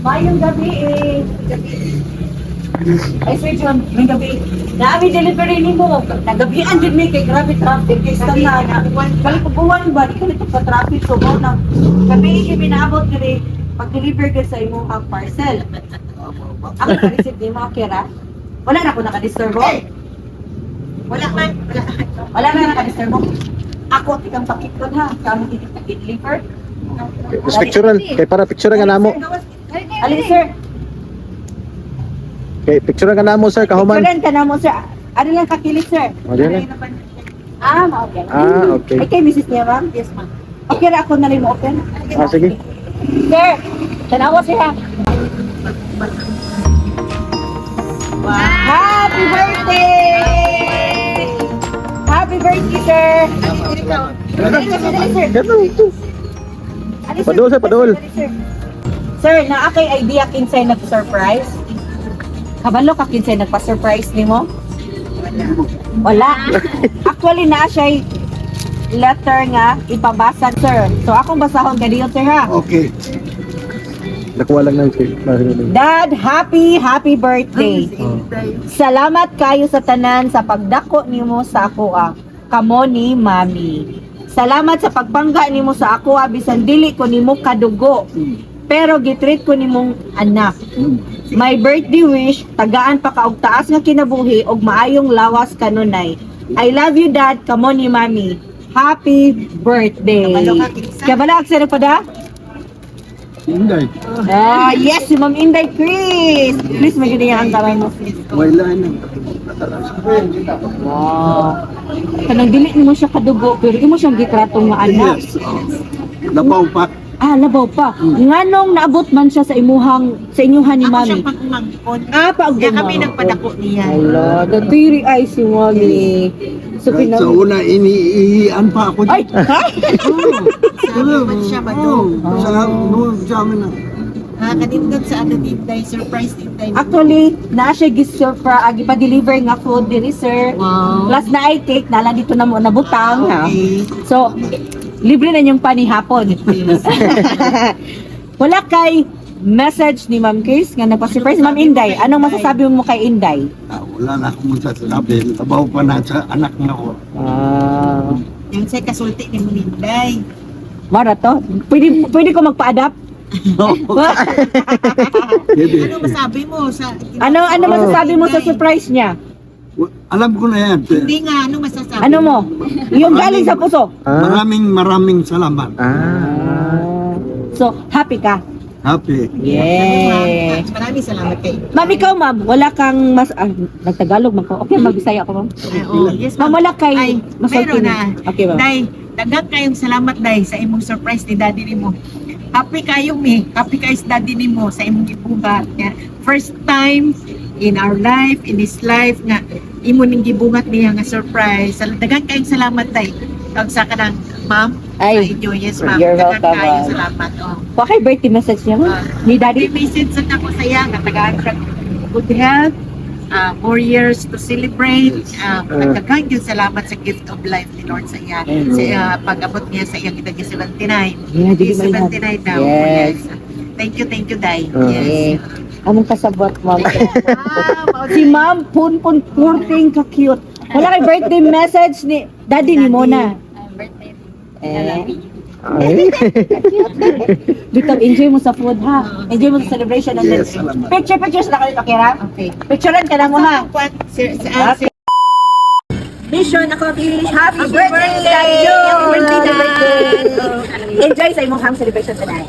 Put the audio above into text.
Mayong gabi eh. Ay, sir John, may gabi. Naami delivery ni mo. Nagabihan din may kay grabe traffic. Kaya sa na, kalikubuan ba? Di ka nito pa traffic. So, na gabi ibinaabot ka rin. Pag-deliver ka sa imong ang parcel. Ako naka-receive din mo, Kira. Wala na ako naka-disturbo. Wala na naka-disturbo. Ako, tikang pakikon ha. Kamo i-deliver. Mas picturean. Kay para picturean ka namo. Alin, sir? Kay picturean ka namo, sir, kahuman. Picturean ka na mo, sir. Ano lang kakilit, sir? O, diyan na. Okay. Okay. Ay, kay Mrs. niya, ma'am? Yes, ma'am. Okay na ako na rin mo open. Sige. Sir, tanawa siya. Wow. Happy birthday! Happy birthday, sir! Ito, ito. Padol, sir, padol. Sir, naakay idea kinsay nag-surprise? Kabalo ka kinsay nagpa-surprise ni mo? Wala. Actually, na siya letter nga ipabasa, sir. So, akong basahon ka dito, sir, ha? Okay. Nakuha lang ng Dad, happy birthday. Salamat kayo sa tanan sa pagdako nimo sa ako kamo ni Mami. Salamat sa pagbangga nimo sa ako bisan dili ko nimo kadugo. Pero gitreat ko nimong anak. My birthday wish, tagaan pa ka og taas nga kinabuhi og maayong lawas kanunay. I love you, Dad, kamo ni Mami. Happy birthday. Kabalo ka sa pada? Inday. Yes, si Ma'am Inday Chris. Please, magiging ang kamay mo. Wala na. Wow. Kanang dili mo siya kadugo, pero imo siyang gitratong nga anak. Yes. Labaw pa. Labaw pa. Nganong naabot man siya sa inyuhan ni Mami? Ako siyang pag-umangkon. Paugdong Kaya kami nagpadako niya. Hala, datiri ay si Mami. So, Kahit sa una, iniihian pa ako. Ay! Ha? Sabi man siya ba doon? Sa amin na. Kanindot sa ano dinday, surprise dinday. Actually, na siya gisurprise, ipa-deliver nga food din sir. Wow. Plus na ay cake, nala dito na mo nabutang. Ha? Okay. So, libre na yung panihapon. Wala kay message ni Ma'am Chris nga nagpa-surprise. Ma'am Inday, anong masasabi mo kay Inday? Wala na akong masasabi. Labaw pa na sa anak na ko. Yung sa kasulti ni Muninday. Mara to? Pwede ko magpa-adapt? Ano masabi mo sa... Ano masasabi mo sa surprise niya? Alam ko na yan. Hindi nga, ano masasabi Ano mo? Yung galing sa puso. Maraming salamat. So, happy ka? Happy. Yes. Maraming salamat kayo. Ma'am, ikaw ma'am, wala kang nagtagalog man ko. Okay, magbisaya ako ma'am. Yes, Ma'am, wala kay Ay, masulti meron na. na. Okay ma'am. Day, daghang kayong salamat, Day, sa imong surprise ni Daddy nimo. Happy kayo, mi. Happy kayo sa Daddy nimo sa imong gibuhat. First time in our life, in this life, nga imo ning gibuhat niya nga surprise. Daghang kayong salamat, Day. Kag sa kanang ma'am, Ay, sa inyo. Yes, ma'am. you're Daghang welcome, kayong ma'am. salamat. Oh. Wakay birthday message niya ma'am? Ni Daddy? Message sa ako saya nga tagaan siya good health, more years to celebrate. Daghang yung salamat sa gift of life ni Lord sa iya. Sa pag-abot niya sa iyang edad niya 79. Yeah, di ba yan? 79 daw. Yes. Thank you, Day. Okay. Yes. Anong kasabot ma'am? Wow, Si ma'am, purting ka-cute. Wala kay birthday message ni Daddy ni Mona. Dito, enjoy mo sa food ha. Enjoy mo sa celebration. And Yes, then, salamat. pictures na kayo, okay Ram? Okay. Picturean ka na mo ha. Sir, Mission accomplished. Happy birthday! Happy birthday! Enjoy sa imong celebration tonight.